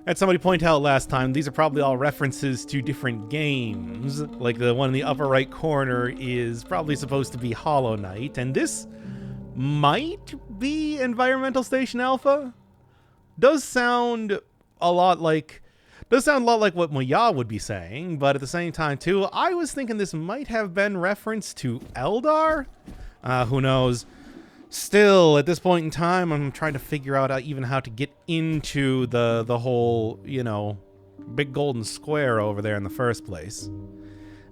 Had somebody point out last time, these are probably all references to different games. Like the one in the upper right corner is probably supposed to be Hollow Knight, and this might be Environmental Station Alpha. Does sound a lot like what Moya would be saying, but at the same time too, I was thinking this might have been reference to Eldar. Who knows? Still, at this point in time, I'm trying to figure out even how to get into the whole, big golden square over there in the first place.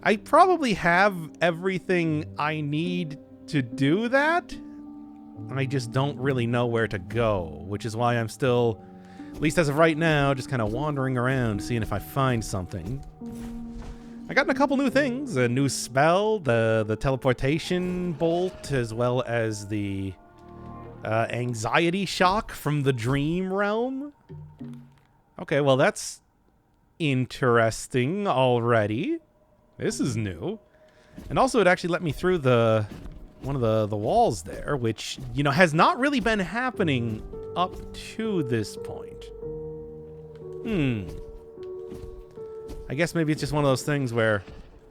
I probably have everything I need to do that. I just don't really know where to go, which is why I'm still, at least as of right now, just kind of wandering around, seeing if I find something. I gotten a couple new things, a new spell, the teleportation bolt, as well as the anxiety shock from the dream realm. Okay, well that's interesting already. This is new. And also it actually let me through one of the walls there, which, has not really been happening up to this point. I guess maybe it's just one of those things where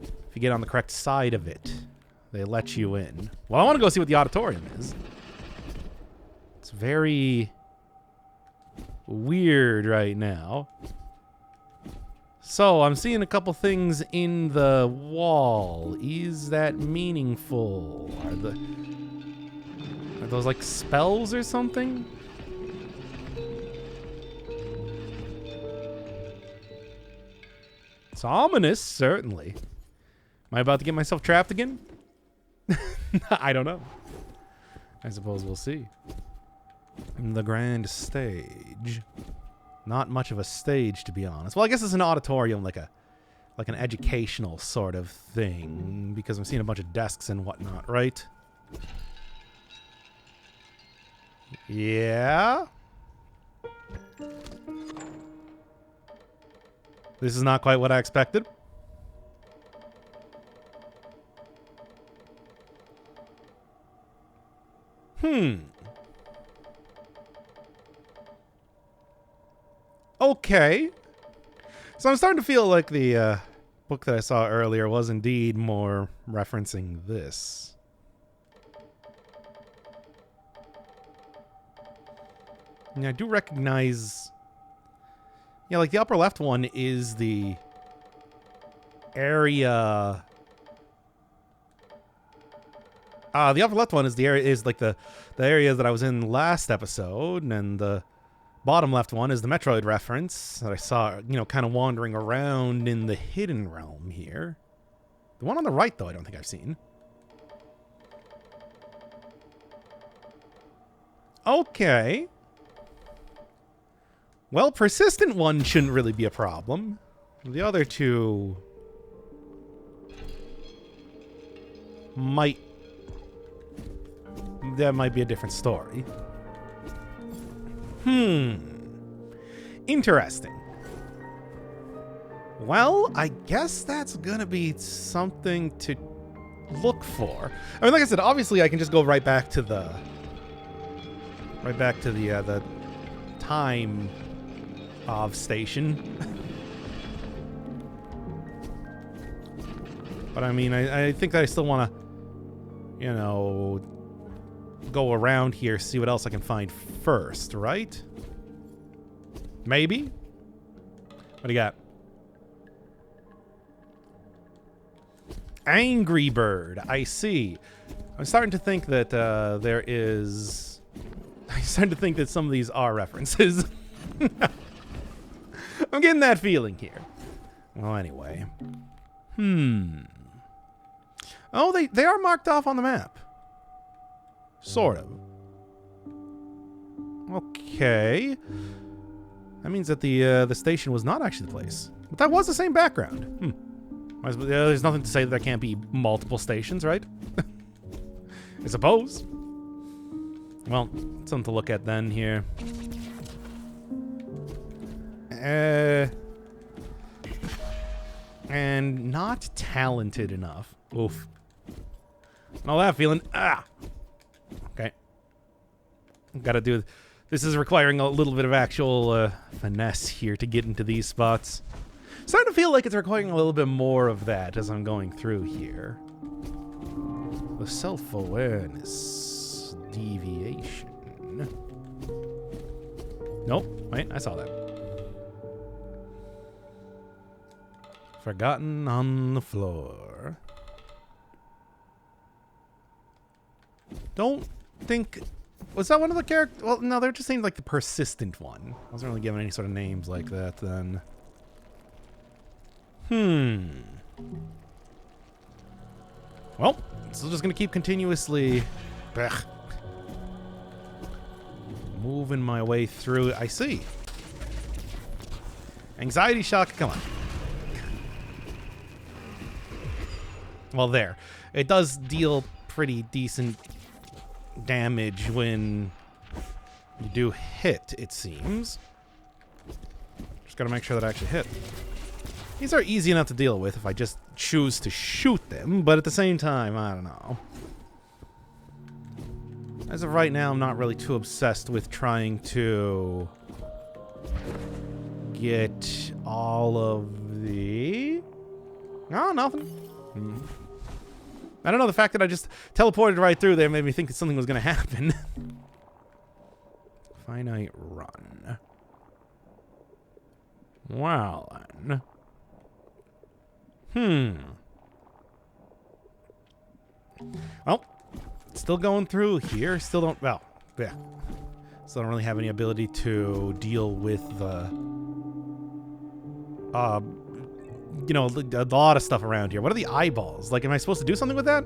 if you get on the correct side of it, they let you in. Well, I want to go see what the auditorium is. It's very weird right now. So, I'm seeing a couple things in the wall. Is that meaningful? Are those like spells or something? It's ominous, certainly. Am I about to get myself trapped again? I don't know. I suppose we'll see. The grand stage. Not much of a stage, to be honest. Well, I guess it's an auditorium, like an educational sort of thing, because I'm seeing a bunch of desks and whatnot, right? Yeah? This is not quite what I expected. Okay. So I'm starting to feel like the book that I saw earlier was indeed more referencing this. And I do recognize... Yeah, like the upper left one is the area... the upper left one is the area, is like the area that I was in last episode, and the bottom left one is the Metroid reference that I saw, kind of wandering around in the hidden realm here. The one on the right, though, I don't think I've seen. Okay. Well, persistent one shouldn't really be a problem. The other two that might be a different story. Interesting. Well, I guess that's gonna be something to look for. I mean, like I said, obviously I can just go right back to the time of station. But I mean, I think that I still want to, go around here, see what else I can find first, right? Maybe? What do you got? Angry Bird, I see. I'm starting to think that I'm starting to think that some of these are references. I'm getting that feeling here. Well, anyway. Oh, they are marked off on the map. Sort of. Okay. That means that the station was not actually the place. But that was the same background. There's nothing to say that there can't be multiple stations, right? I suppose. Well, something to look at then here. And not talented enough. Oof. All that feeling. Okay. Gotta do This is requiring a little bit of actual finesse here to get into these spots. Starting to feel like it's requiring a little bit more of that as I'm going through here. The self-awareness deviation. Nope, wait, I saw that. Forgotten on the floor. Don't think... Was that one of the characters? Well, no, they're just saying like the persistent one. I wasn't really given any sort of names like that then. Well, still just gonna keep continuously moving my way through. I see. Anxiety shock, come on. Well, there. It does deal pretty decent damage when you do hit, it seems. Just gotta make sure that I actually hit. These are easy enough to deal with if I just choose to shoot them, but at the same time, I don't know. As of right now, I'm not really too obsessed with trying to get all of the... Oh, nothing. I don't know, the fact that I just teleported right through there made me think that something was going to happen. Finite run. Wow, then. Well, still going through here. Still don't... Well, yeah. Still don't really have any ability to deal with the... you know, a lot of stuff around here. What are the eyeballs? Like, am I supposed to do something with that?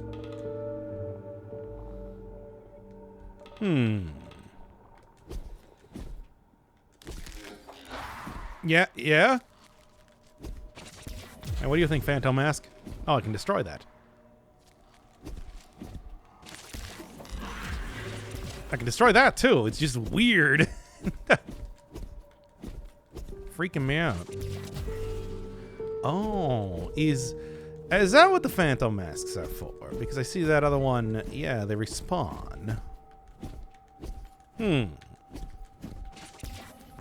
Yeah, yeah? And what do you think, Phantom Mask? Oh, I can destroy that. I can destroy that, too. It's just weird. Freaking me out. Oh, is that what the Phantom Masks are for? Because I see that other one, yeah, they respawn.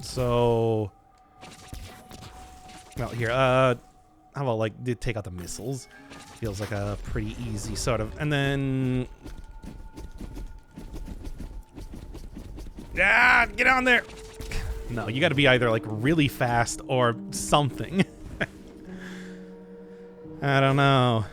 So, well, here, how about, like, take out the missiles? Feels like a pretty easy sort of, and then... Ah, get on there! No, you gotta be either, like, really fast or something. I don't know.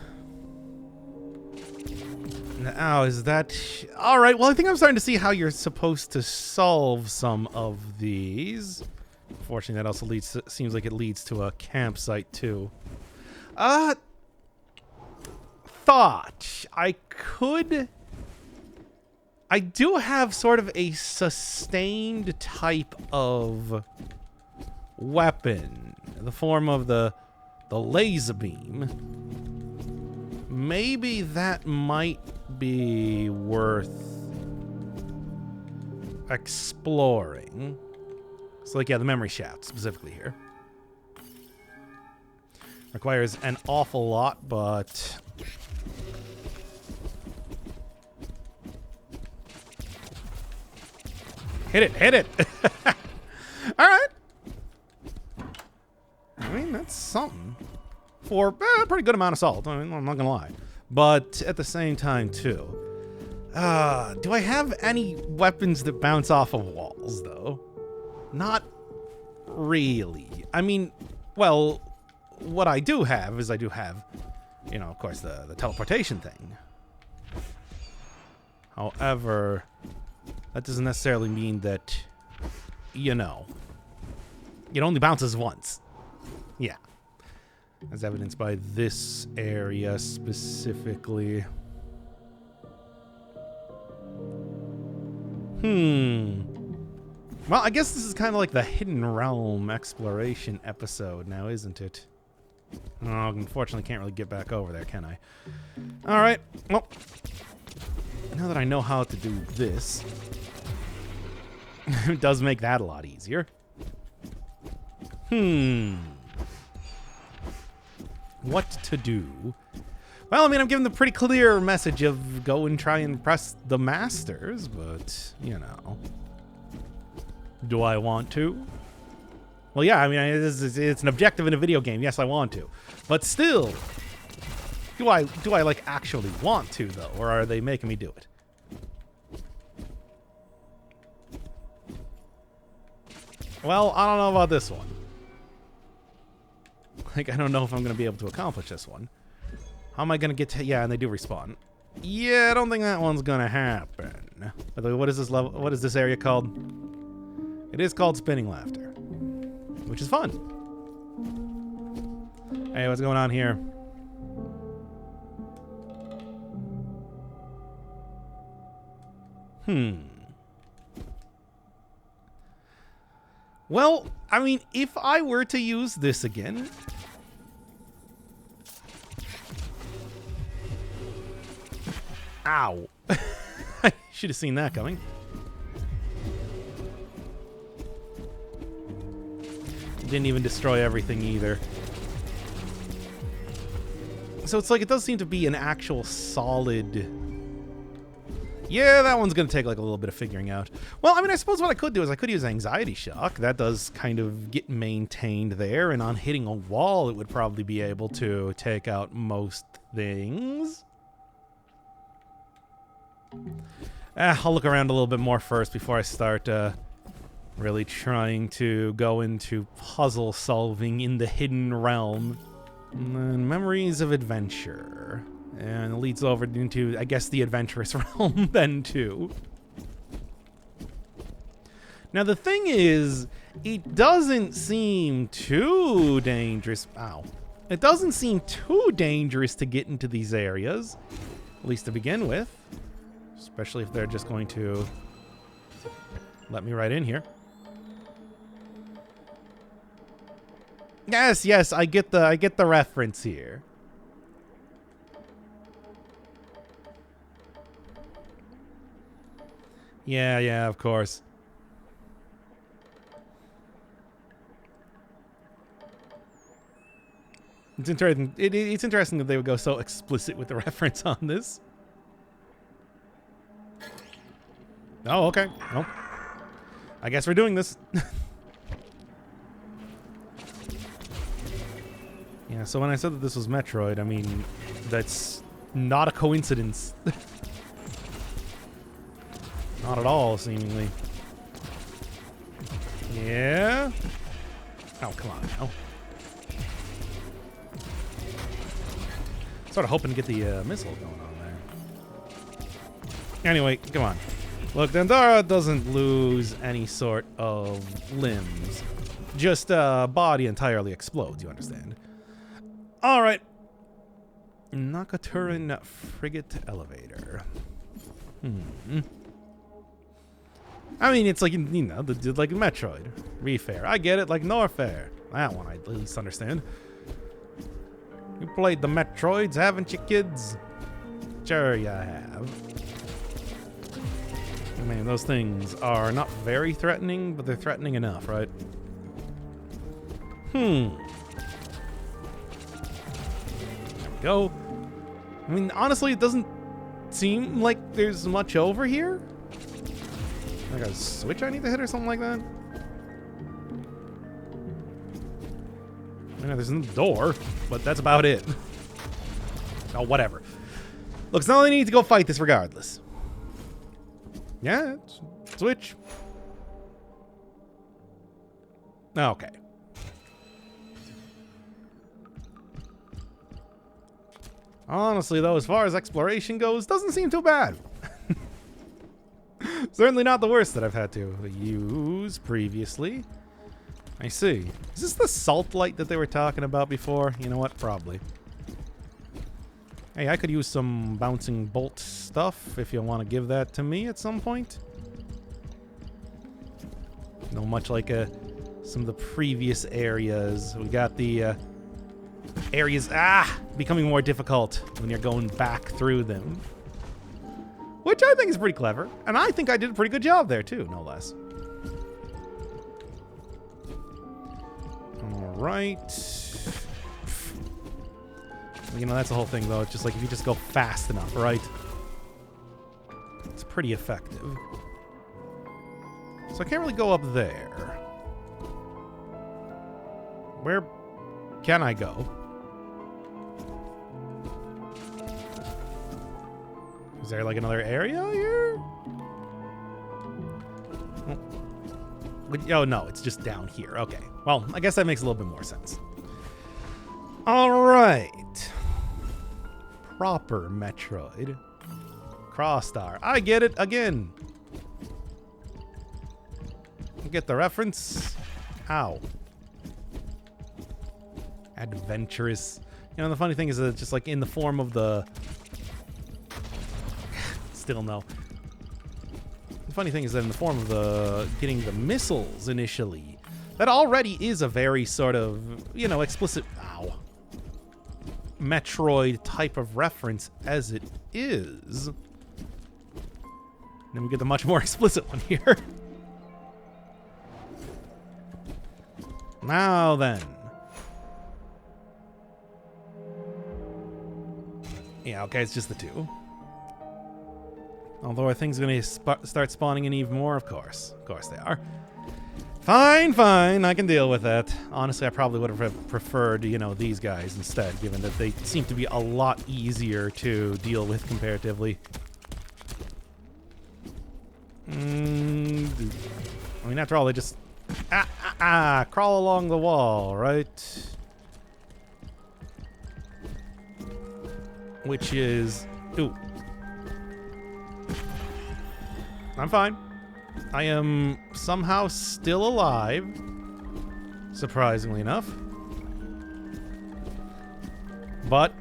Oh, is that... Alright, well, I think I'm starting to see how you're supposed to solve some of these. Unfortunately, that also leads to, seems like it leads to a campsite, too. Thought I could... I do have sort of a sustained type of weapon. In the form of the laser beam. Maybe that might be worth exploring. So, like, yeah, the memory shaft specifically here. Requires an awful lot, but... Hit it, hit it! Alright. I mean, that's something. For a pretty good amount of salt, I mean, I'm not gonna lie. But at the same time, too. Do I have any weapons that bounce off of walls, though? Not really. I mean, well, what I do have is I do have, you know, of course, the teleportation thing. However, that doesn't necessarily mean that, you know, it only bounces once. Yeah. As evidenced by this area specifically. Well, I guess this is kind of like the Hidden Realm exploration episode now, isn't it? Oh, unfortunately, can't really get back over there, can I? All right. Well, now that I know how to do this, it does make that a lot easier. What to do? Well, I mean, I'm giving the pretty clear message of go and try and press the masters, but, you know. Do I want to? Well, yeah, I mean, it's an objective in a video game. Yes, I want to. But still, do I like actually want to, though? Or are they making me do it? Well, I don't know about this one. Like, I don't know if I'm going to be able to accomplish this one. How am I going to get to... Yeah, and they do respawn. Yeah, I don't think that one's going to happen. By the way, what is this level? What is this area called? It is called Spinning Laughter, which is fun. Hey, what's going on here? Well, I mean, if I were to use this again... Ow. I should have seen that coming. Didn't even destroy everything either. So it's like, it does seem to be an actual solid... Yeah, that one's going to take like a little bit of figuring out. Well, I mean, I suppose what I could do is I could use Anxiety Shock. That does kind of get maintained there, and on hitting a wall, it would probably be able to take out most things. I'll look around a little bit more first before I start really trying to go into puzzle solving in the hidden realm. And then Memories of Adventure. And it leads over into, I guess, the adventurous realm then, too. Now, the thing is, it doesn't seem too dangerous. Ow. It doesn't seem too dangerous to get into these areas, at least to begin with. Especially if they're just going to let me right in here. Yes, yes, I get the reference here. Yeah, yeah, of course. It's interesting. It's interesting that they would go so explicit with the reference on this. Oh, okay. Well, I guess we're doing this. Yeah, so when I said that this was Metroid, I mean, that's not a coincidence. Not at all, seemingly. Yeah? Oh, come on now. Sort of hoping to get the missile going on there. Anyway, come on. Look, Dandara doesn't lose any sort of limbs. Just body entirely explodes, you understand? Alright. Nakaturin Frigate Elevator. I mean, it's like, you know, like Metroid. Be fair. I get it, like Norfair. That one I at least understand. You played the Metroids, haven't you, kids? Sure you have. I mean, those things are not very threatening, but they're threatening enough, right? There we go. I mean, honestly, it doesn't seem like there's much over here. Like a switch I need to hit or something like that? I know there's no door, but that's about it. Oh, whatever. Look, it's not only need to go fight this regardless. Yeah, switch. Okay. Honestly, though, as far as exploration goes, doesn't seem too bad. Certainly not the worst that I've had to use previously. I see. Is this the salt light that they were talking about before? You know what? Probably. Hey, I could use some bouncing bolt stuff if you want to give that to me at some point. You know, much like some of the previous areas. We got the areas becoming more difficult when you're going back through them. Which I think is pretty clever. And I think I did a pretty good job there too, no less. Alright. You know, that's the whole thing though. It's just like if you just go fast enough, right? It's pretty effective. So I can't really go up there. Where can I go? Is there like another area here? Oh, no, it's just down here. Okay. Well, I guess that makes a little bit more sense. All right. Proper Metroid. Crossstar. I get it again. You get the reference? Ow. Adventurous. You know, the funny thing is that it's just like in the form of the... Still no. The funny thing is that in the form of the getting the missiles initially, that already is a very sort of, you know, explicit, ow, Metroid type of reference as it is. And then we get the much more explicit one here. Now then. Yeah, okay, it's just the two. Although are things going to start spawning in even more? Of course. Of course they are. Fine, fine. I can deal with that. Honestly, I probably would have preferred, you know, these guys instead, given that they seem to be a lot easier to deal with comparatively. I mean, after all, they just... crawl along the wall, right? Which is... Ooh. I'm fine. I am somehow still alive, surprisingly enough. But,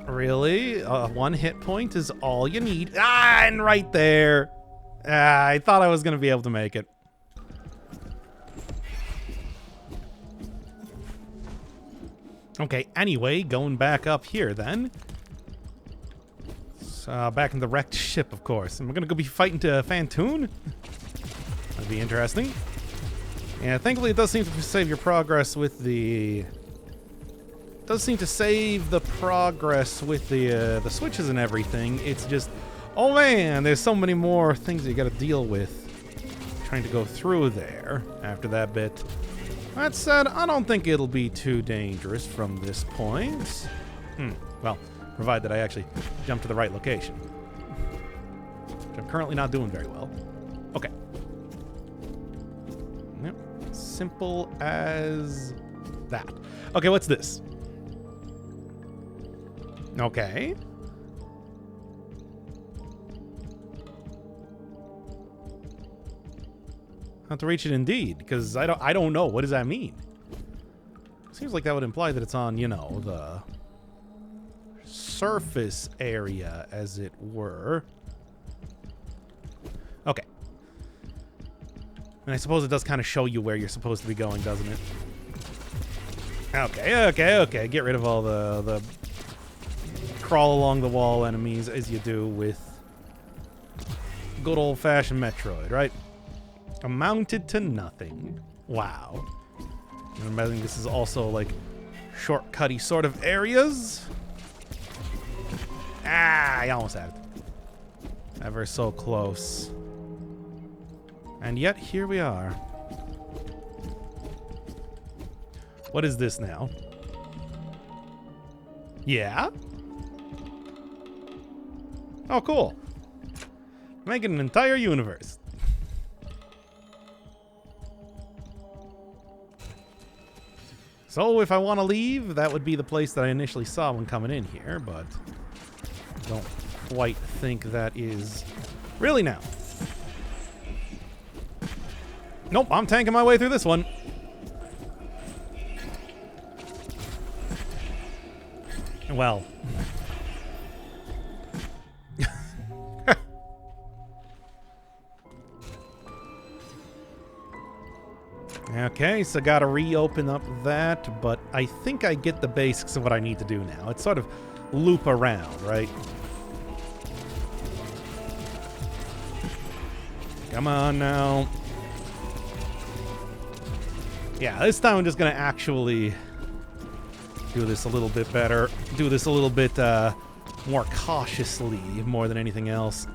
really, one hit point is all you need. And right there. I thought I was going to be able to make it. Okay, anyway, going back up here then. Back in the wrecked ship, of course. And we're gonna go be fighting to Fantoon. That'd be interesting. Yeah, thankfully it does seem to save your progress with the... It does seem to save the progress with the switches and everything. It's just... Oh man, there's so many more things that you gotta deal with. Trying to go through there after that bit. That said, I don't think it'll be too dangerous from this point. Well... Provided that I actually jump to the right location. Which I'm currently not doing very well. Okay. Yep. Simple as that. Okay, what's this? Okay. Have to reach it indeed, because I don't know. What does that mean? Seems like that would imply that it's on, you know, the surface area, as it were. Okay. And I suppose it does kind of show you where you're supposed to be going, doesn't it? Okay. Get rid of all the crawl along the wall enemies as you do with good old-fashioned Metroid, right? Amounted to nothing. Wow. I'm imagining this is also like shortcutty sort of areas. I almost had it. Ever so close. And yet, here we are. What is this now? Yeah? Oh, cool. Making an entire universe. So, if I want to leave, that would be the place that I initially saw when coming in here, but... don't quite think that is... Really now? Nope, I'm tanking my way through this one. Well. Okay, so gotta reopen up that, but I think I get the basics of what I need to do now. It's sort of loop around, right? Come on now. Yeah, this time I'm just gonna actually do this a little bit better. Do this a little bit more cautiously, more than anything else.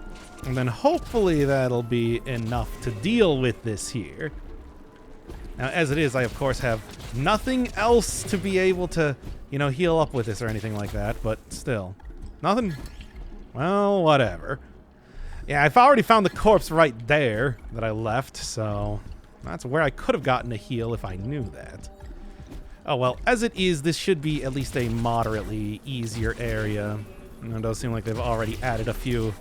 And then hopefully that'll be enough to deal with this here. Now, as it is, I, of course, have nothing else to be able to, you know, heal up with this or anything like that, but still. Nothing? Well, whatever. Yeah, I've already found the corpse right there that I left, so that's where I could have gotten a heal if I knew that. Oh, well, as it is, this should be at least a moderately easier area. And it does seem like they've already added a few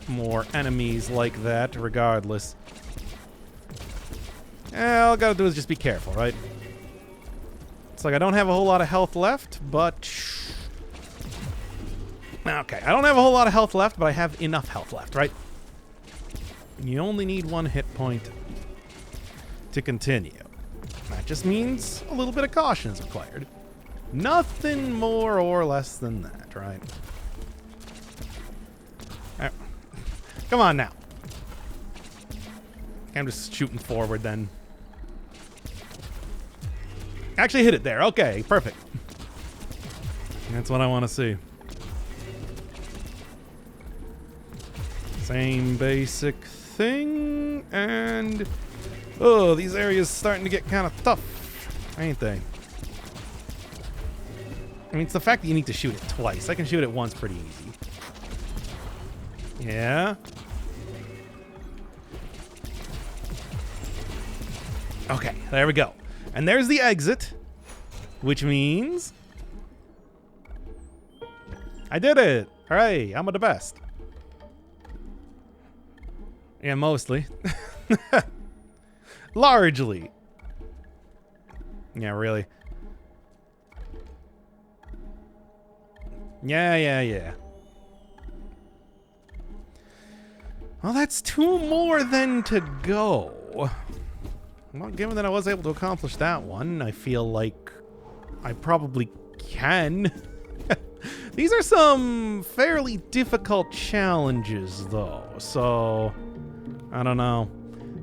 more enemies like that, regardless. All I gotta do is just be careful, right? It's like I don't have a whole lot of health left, but... Okay, I don't have a whole lot of health left, but I have enough health left, right? You only need 1 hit point to continue. That just means a little bit of caution is required. Nothing more or less than that, right? Come on now. I'm just shooting forward then. Actually hit it there. Okay, perfect. That's what I want to see. Same basic thing, and... Oh, these areas starting to get kind of tough, ain't they? I mean, it's the fact that you need to shoot it twice. I can shoot it once pretty easy. Yeah. Okay, there we go. And there's the exit, which means... I did it! Hooray, I'm the best. Yeah, mostly. Largely. Yeah, really. Yeah. Well, that's 2 more then to go. Well, given that I was able to accomplish that one, I feel like I probably can. These are some fairly difficult challenges, though, so I don't know.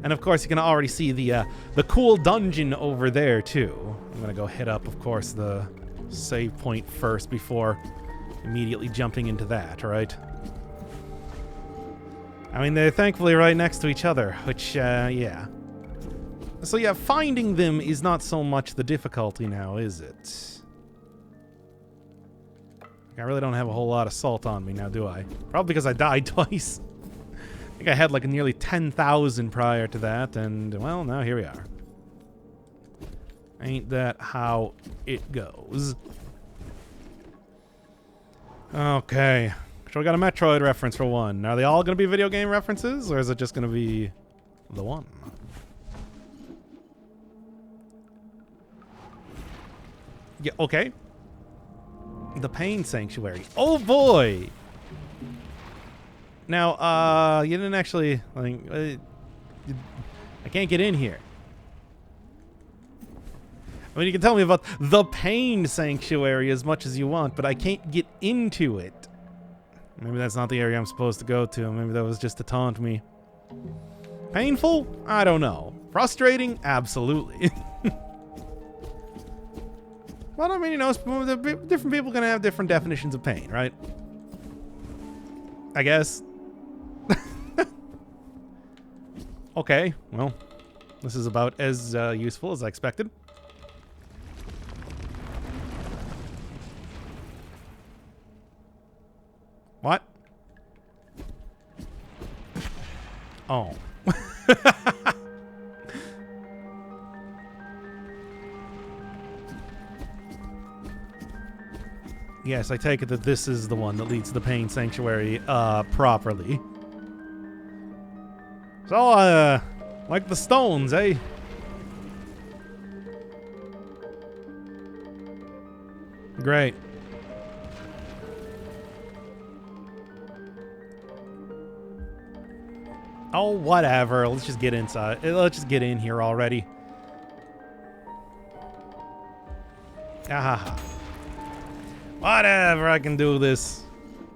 And of course, you can already see the cool dungeon over there too. I'm gonna go hit up, of course, the save point first before immediately jumping into that, right? I mean, they're thankfully right next to each other, which, yeah. So yeah, finding them is not so much the difficulty now, is it? I really don't have a whole lot of salt on me now, do I? Probably because I died twice. I think I had like nearly 10,000 prior to that, and, well, now here we are. Ain't that how it goes? Okay. So we got a Metroid reference for one. Are they all going to be video game references, or is it just going to be the one? Yeah, okay. The Pain Sanctuary. Oh boy! Now, you didn't actually, like, I can't get in here. I mean, you can tell me about the Pain Sanctuary as much as you want, but I can't get into it. Maybe that's not the area I'm supposed to go to. Maybe that was just to taunt me. Painful? I don't know. Frustrating? Absolutely. Well, I mean, you know, different people can have different definitions of pain, right? I guess. Okay, well, this is about as useful as I expected. What? Oh. Yes, I take it that this is the one that leads to the Pain Sanctuary properly. So, like the stones, eh? Great. Oh, whatever. Let's just get inside. Let's just get in here already. Ah. Whatever, I can do this.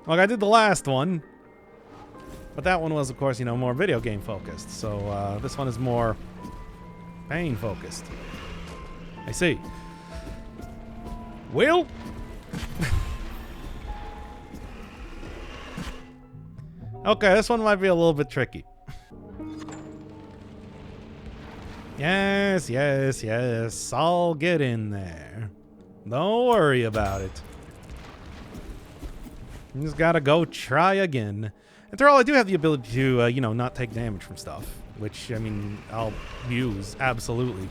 Like, I did the last one. But that one was, of course, you know, more video game focused. So, this one is more pain focused. I see. Well... Okay, this one might be a little bit tricky. Yes, yes, yes. I'll get in there. Don't worry about it. You just gotta go try again. After all, I do have the ability to, you know, not take damage from stuff. Which, I mean, I'll use, absolutely.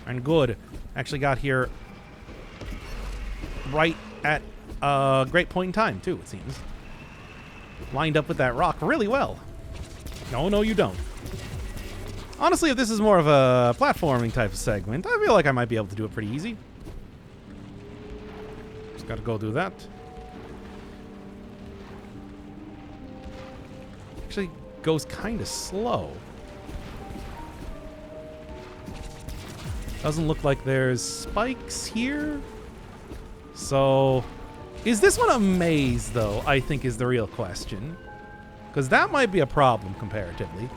And good. Actually got here right at a great point in time, too, it seems. Lined up with that rock really well. No, no, you don't. Honestly, if this is more of a platforming type of segment, I feel like I might be able to do it pretty easy. Just gotta go do that. Actually goes kind of slow. Doesn't look like there's spikes here. So, is this one a maze, though, I think is the real question. Because that might be a problem, comparatively.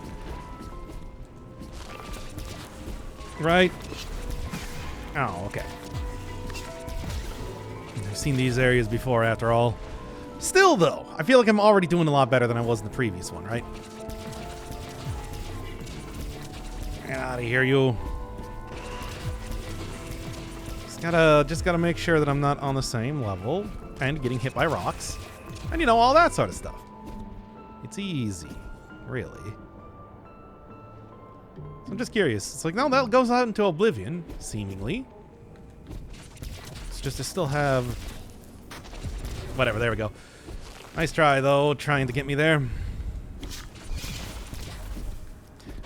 Right? Oh, okay. I've seen these areas before, after all. Still, though, I feel like I'm already doing a lot better than I was in the previous one, right? Get out of here, you. Just gotta make sure that I'm not on the same level and getting hit by rocks. And, you know, all that sort of stuff. It's easy, really. So I'm just curious. It's like, no, that goes out into oblivion, seemingly. It's just to still have... Whatever, there we go. Nice try, though, trying to get me there.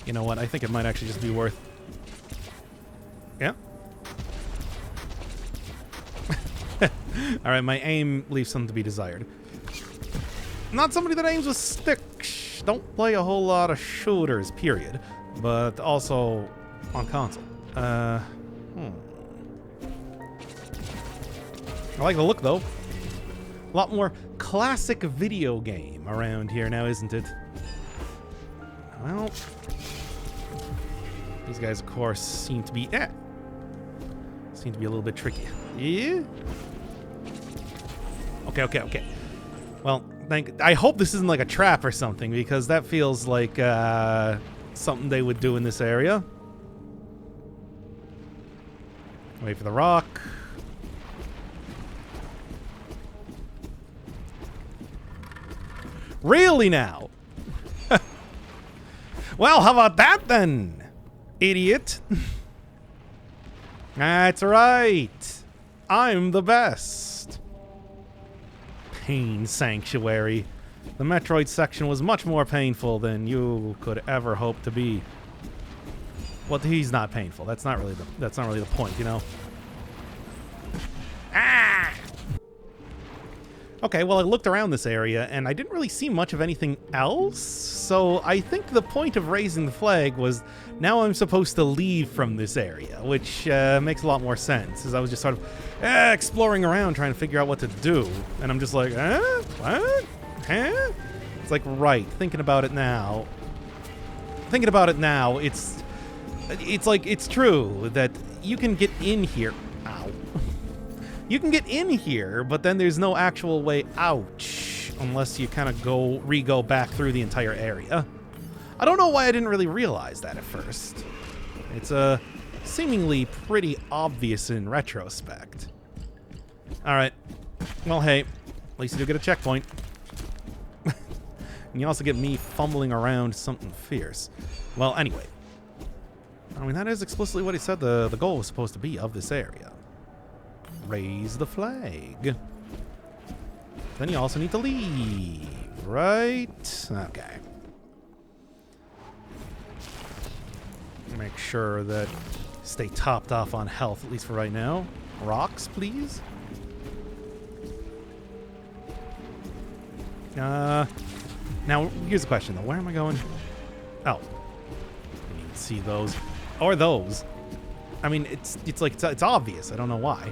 You know what? I think it might actually just be worth... Yeah? Alright, my aim leaves something to be desired. Not somebody that aims with sticks. Don't play a whole lot of shooters, period. But also on console. I like the look, though. A lot more classic video game around here now, isn't it? Well, these guys, of course, seem to be a little bit tricky. Yeah? Okay. Well, I hope this isn't like a trap or something, because that feels like something they would do in this area. Wait for the rock. Really now? Well, how about that then, idiot? That's right. I'm the best. Pain Sanctuary. The Metroid section was much more painful than you could ever hope to be. Well, he's not painful. That's not really the point, you know. Ah! Okay, well, I looked around this area and I didn't really see much of anything else. So I think the point of raising the flag was now I'm supposed to leave from this area, which makes a lot more sense, as I was just sort of exploring around trying to figure out what to do. And I'm just like, what? Huh? It's like, right, thinking about it now, it's like, it's true that you can get in here. Ow. You can get in here, but then there's no actual way out unless you kind of re-go back through the entire area. I don't know why I didn't really realize that at first. It's seemingly pretty obvious in retrospect. Alright. Well, hey, at least you do get a checkpoint. And you also get me fumbling around something fierce. Well, anyway. I mean, that is explicitly what he said the goal was supposed to be of this area. Raise the flag. Then you also need to leave, right? Okay. Make sure that stay topped off on health, at least for right now. Rocks, please. Now, here's the question, though. Where am I going? Oh. I need to see those. Or those. I mean, it's like, it's obvious. I don't know why.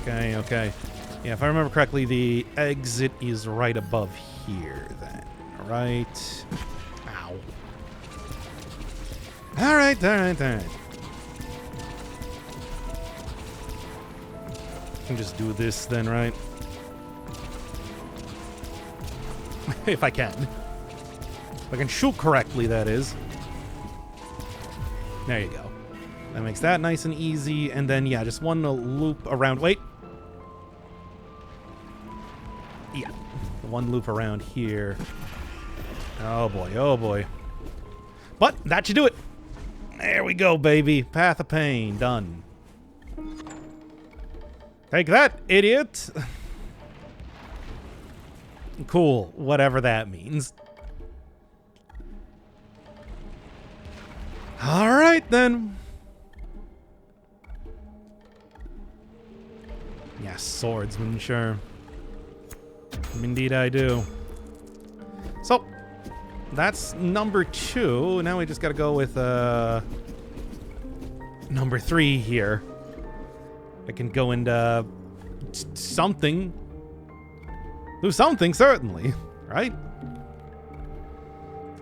Okay. Yeah, if I remember correctly, the exit is right above here, then. Right? Ow. Alright. I can just do this then, right? If I can. If I can shoot correctly, that is. There you go. That makes that nice and easy. And then, yeah, just one loop around. Wait. Yeah. One loop around here. Oh, boy. Oh, boy. But that should do it. There we go, baby. Path of Pain. Done. Take that, idiot. Cool. Whatever that means. All right, then. Yes, swordsman, sure. Indeed I do. So, that's number 2. Now we just gotta go with, number 3 here. I can go and, something. Do something, certainly. Right?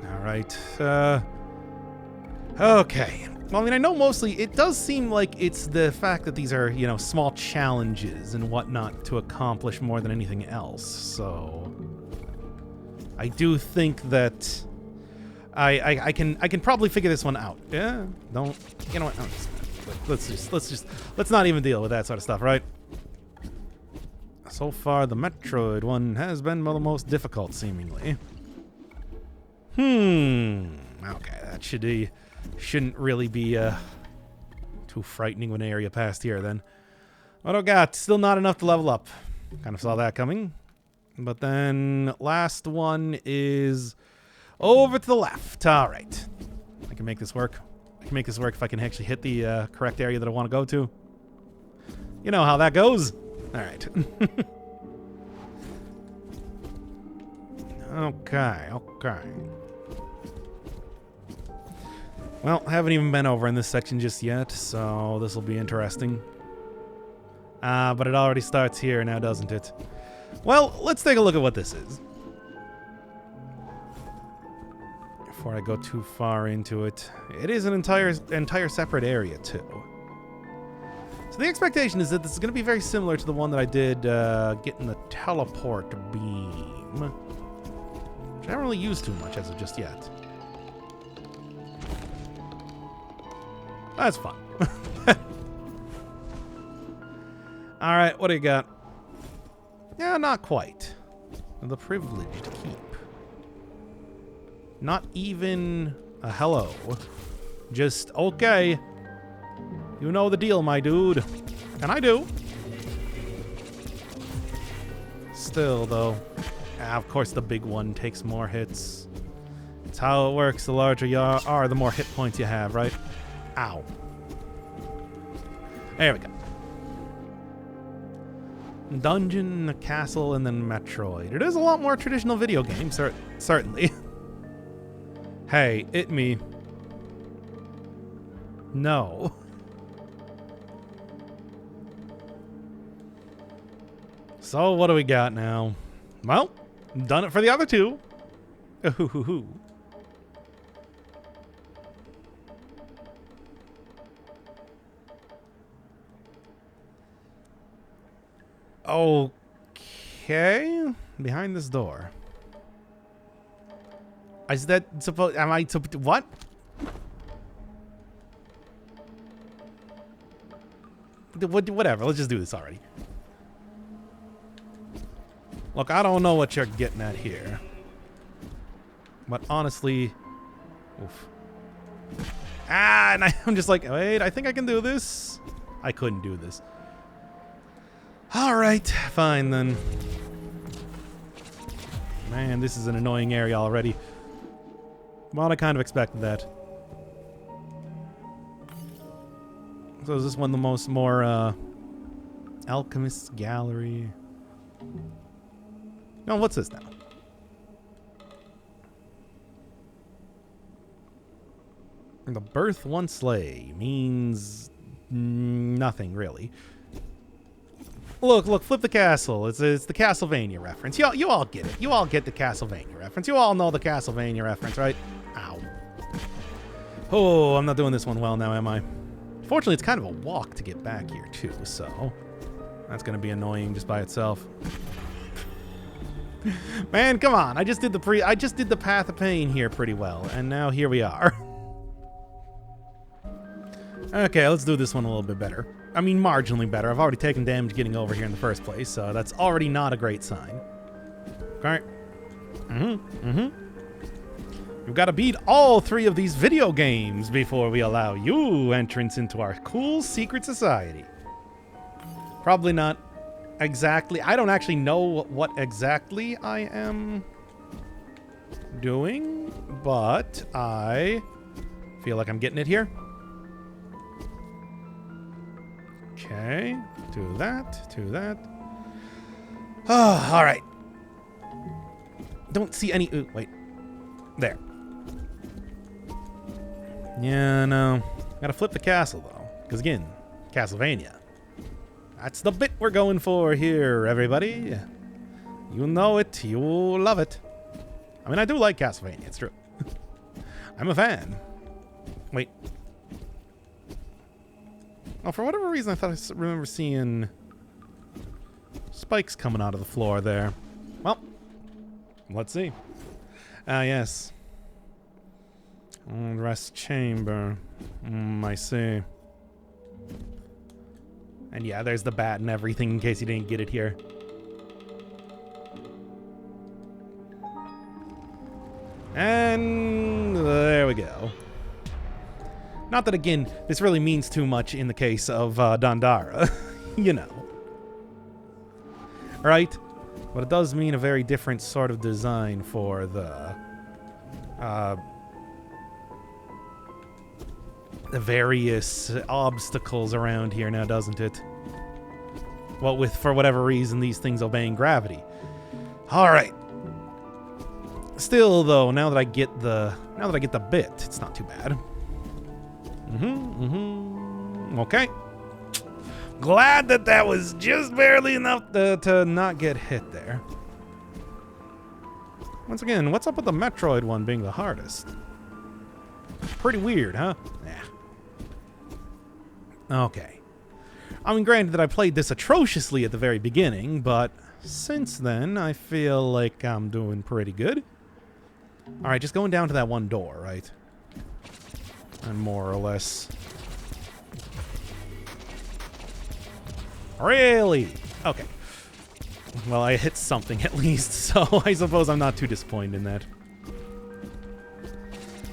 Alright, okay. Well, I mean, I know mostly it does seem like it's the fact that these are, you know, small challenges and whatnot to accomplish more than anything else. So I do think that I can probably figure this one out. Yeah, don't, you know what? No, let's not even deal with that sort of stuff, right? So far, the Metroid one has been the most difficult, seemingly. Okay, that shouldn't really be too frightening of an area past here, then. What do I got? Still not enough to level up. Kind of saw that coming. But then, last one is over to the left. All right. I can make this work. I can make this work if I can actually hit the correct area that I want to go to. You know how that goes. All right. Okay. Well, I haven't even been over in this section just yet, so this will be interesting. But it already starts here now, doesn't it? Well, let's take a look at what this is. Before I go too far into it. It is an entire separate area, too. So the expectation is that this is going to be very similar to the one that I did getting the teleport beam. Which I haven't really used too much as of just yet. That's fun. Alright, what do you got? Yeah, not quite. The privileged keep. Not even a hello. Just, okay. You know the deal, my dude. And I do. Still, though. Of course, the big one takes more hits. It's how it works. The larger you are, the more hit points you have, right? Ow. There we go. Dungeon, a castle, and then Metroid. It is a lot more traditional video game, certainly. Hey, it me. No. So, what do we got now? Well, done it for the other two. Ooh. Okay. Behind this door. Is that supposed... Am I... What? Whatever. Let's just do this already. Look, I don't know what you're getting at here. But honestly... Oof. And I'm just like, wait, I think I can do this. I couldn't do this. Alright, fine then. Man, this is an annoying area already. Well, I kind of expected that. So is this one the more, Alchemist's Gallery? No, what's this now? The birth one slay means nothing, really. Look, flip the castle. It's the Castlevania reference. You all get it. You all get the Castlevania reference. You all know the Castlevania reference, right? Ow. Oh, I'm not doing this one well now, am I? Fortunately, it's kind of a walk to get back here, too, so... That's going to be annoying just by itself. Man, come on. I just did the Path of Pain here pretty well, and now here we are. Okay, let's do this one a little bit better. I mean, marginally better. I've already taken damage getting over here in the first place, so that's already not a great sign. Okay. We've got to beat all 3 of these video games before we allow you entrance into our cool secret society. Probably not exactly. I don't actually know what exactly I am doing, but I feel like I'm getting it here. Okay, do that. Oh, all right. Don't see any. Ooh, wait. There. Yeah, no. Gotta flip the castle, though. Because, again, Castlevania. That's the bit we're going for here, everybody. You know it. You love it. I mean, I do like Castlevania. It's true. I'm a fan. Wait. Oh, for whatever reason, I thought I remember seeing spikes coming out of the floor there. Well, let's see. Ah, yes. Rest chamber. I see. And yeah, there's the bat and everything in case you didn't get it here. And there we go. Not that, again, this really means too much in the case of Dandara. You know. Right? But it does mean a very different sort of design for the various obstacles around here now, doesn't it? Well, with, for whatever reason, these things obeying gravity. Alright. Still, though, now that I get the bit, it's not too bad. Okay. Glad that was just barely enough to not get hit there. Once again, what's up with the Metroid one being the hardest? Pretty weird, huh? Yeah. Okay. I mean, granted that I played this atrociously at the very beginning, but since then, I feel like I'm doing pretty good. Alright, just going down to that one door, right? And more or less. Really? Okay. Well, I hit something at least, so I suppose I'm not too disappointed in that.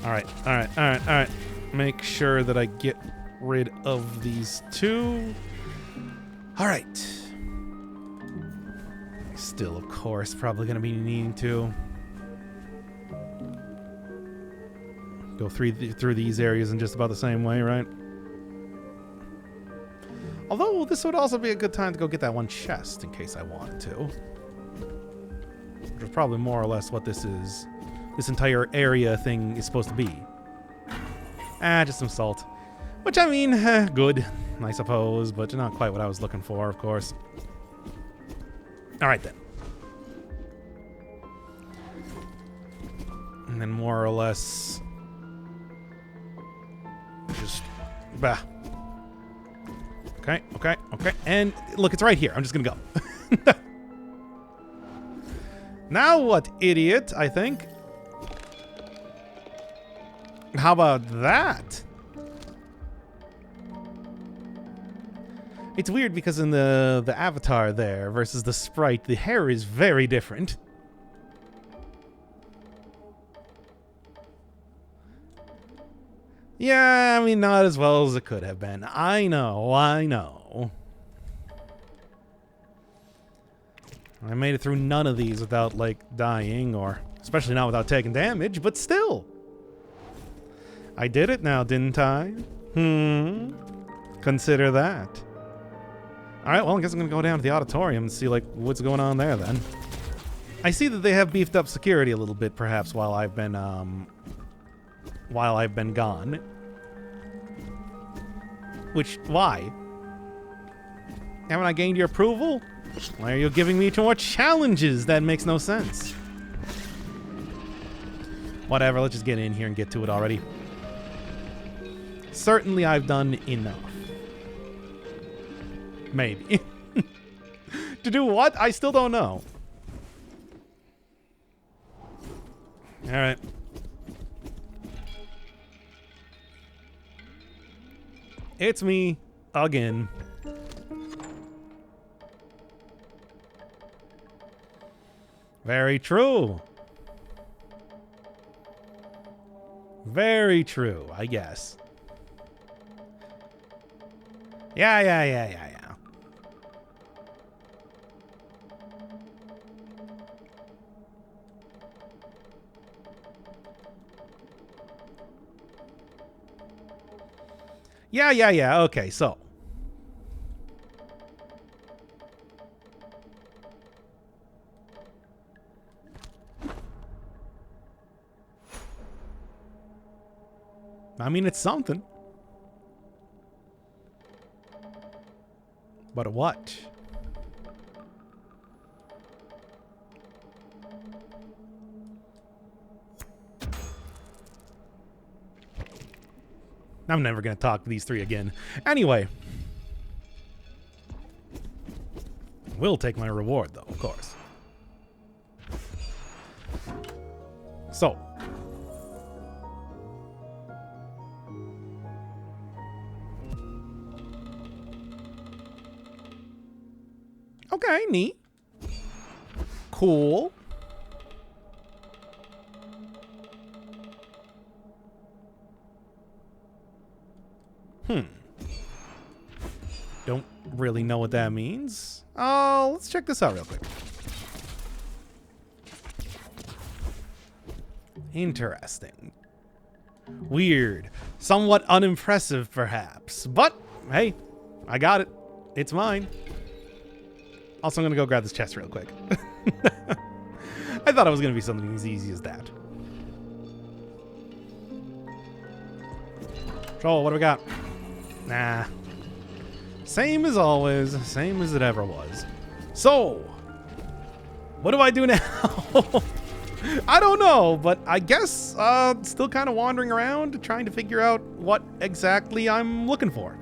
Alright. Make sure that I get rid of these 2. Alright. Still, of course, probably going to be needing to go through these areas in just about the same way, right? Although, this would also be a good time to go get that one chest in case I wanted to. Which is probably more or less what this is. This entire area thing is supposed to be. Just some salt. Which, I mean, good, I suppose, but not quite what I was looking for, of course. Alright then. And then more or less just bah. Okay. And look, it's right here. I'm just gonna go. Now what, idiot, I think. How about that? It's weird because in the avatar there versus the sprite, the hair is very different. Yeah, I mean, not as well as it could have been. I know. I made it through none of these without, like, dying, or especially not without taking damage, but still. I did it now, didn't I? Consider that. Alright, well, I guess I'm gonna go down to the auditorium and see, like, what's going on there, then. I see that they have beefed up security a little bit, perhaps, while I've been gone. Which, why? Haven't I gained your approval? Why are you giving me more challenges? That makes no sense. Whatever, let's just get in here and get to it already. Certainly I've done enough. Maybe. To do what? I still don't know. All right. It's me again. Very true. Very true, I guess. Yeah. Yeah. Okay, so. I mean, it's something. But what? I'm never going to talk to these three again. Anyway. Will take my reward, though, of course. So. Okay, neat. Cool. Don't really know what that means. Oh, let's check this out real quick. Interesting. Weird. Somewhat unimpressive, perhaps. But, hey, I got it. It's mine. Also, I'm going to go grab this chest real quick. I thought it was going to be something as easy as that. Joel, what do we got? Nah. Same as always. Same as it ever was. So, what do I do now? I don't know, but I guess still kind of wandering around trying to figure out what exactly I'm looking for.